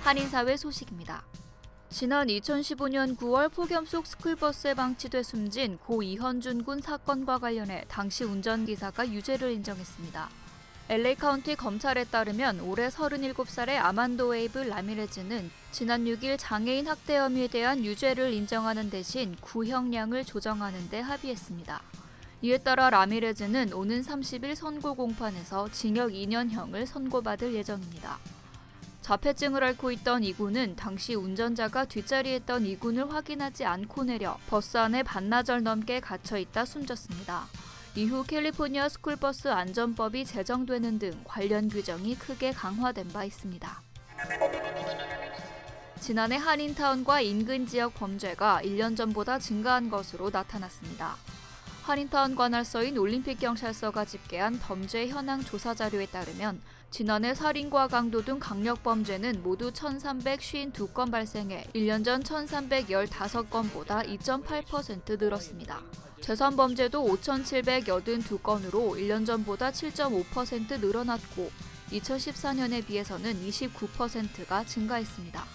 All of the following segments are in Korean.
한인사회 소식입니다. 지난 2015년 9월 폭염 속 스쿨버스에 방치돼 숨진 고 이현준 군 사건과 관련해 당시 운전기사가 유죄를 인정했습니다. LA 카운티 검찰에 따르면 올해 37살의 아만도 웨이브 라미레즈는 지난 6일 장애인 학대 혐의에 대한 유죄를 인정하는 대신 구형량을 조정하는 데 합의했습니다. 이에 따라 라미레즈는 오는 30일 선고 공판에서 징역 2년형을 선고받을 예정입니다. 자폐증을 앓고 있던 이 군은 당시 운전자가 뒷자리에 있던 이 군을 확인하지 않고 내려 버스 안에 반나절 넘게 갇혀있다 숨졌습니다. 이후 캘리포니아 스쿨버스 안전법이 제정되는 등 관련 규정이 크게 강화된 바 있습니다. 지난해 한인타운과 인근 지역 범죄가 1년 전보다 증가한 것으로 나타났습니다. 한인타운 관할서인 올림픽경찰서가 집계한 범죄 현황 조사 자료에 따르면 지난해 살인과 강도 등 강력범죄는 모두 1,352건 발생해 1년 전 1,315건보다 2.8% 늘었습니다. 재산범죄도 5,782건으로 1년 전보다 7.5% 늘어났고 2014년에 비해서는 29%가 증가했습니다.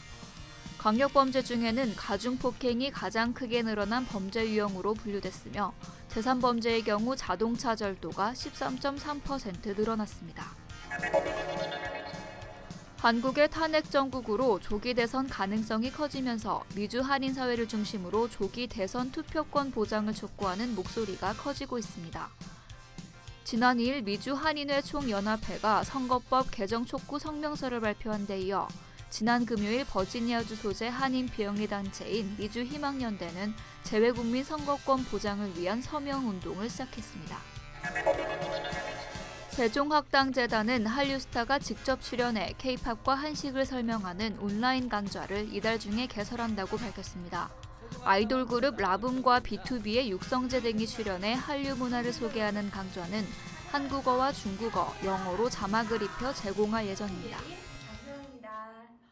강력범죄 중에는 가중폭행이 가장 크게 늘어난 범죄 유형으로 분류됐으며 재산범죄의 경우 자동차 절도가 13.3% 늘어났습니다. 한국의 탄핵 정국으로 조기 대선 가능성이 커지면서 미주 한인 사회를 중심으로 조기 대선 투표권 보장을 촉구하는 목소리가 커지고 있습니다. 지난 2일 미주 한인회 총연합회가 선거법 개정 촉구 성명서를 발표한 데 이어 지난 금요일 버지니아주 소재 한인 비영리 단체인 미주 희망연대는 재외국민 선거권 보장을 위한 서명운동을 시작했습니다. 세종학당재단은 한류스타가 직접 출연해 K-팝과 한식을 설명하는 온라인 강좌를 이달 중에 개설한다고 밝혔습니다. 아이돌 그룹 라붐과 B2B의 육성재 등이 출연해 한류 문화를 소개하는 강좌는 한국어와 중국어, 영어로 자막을 입혀 제공할 예정입니다.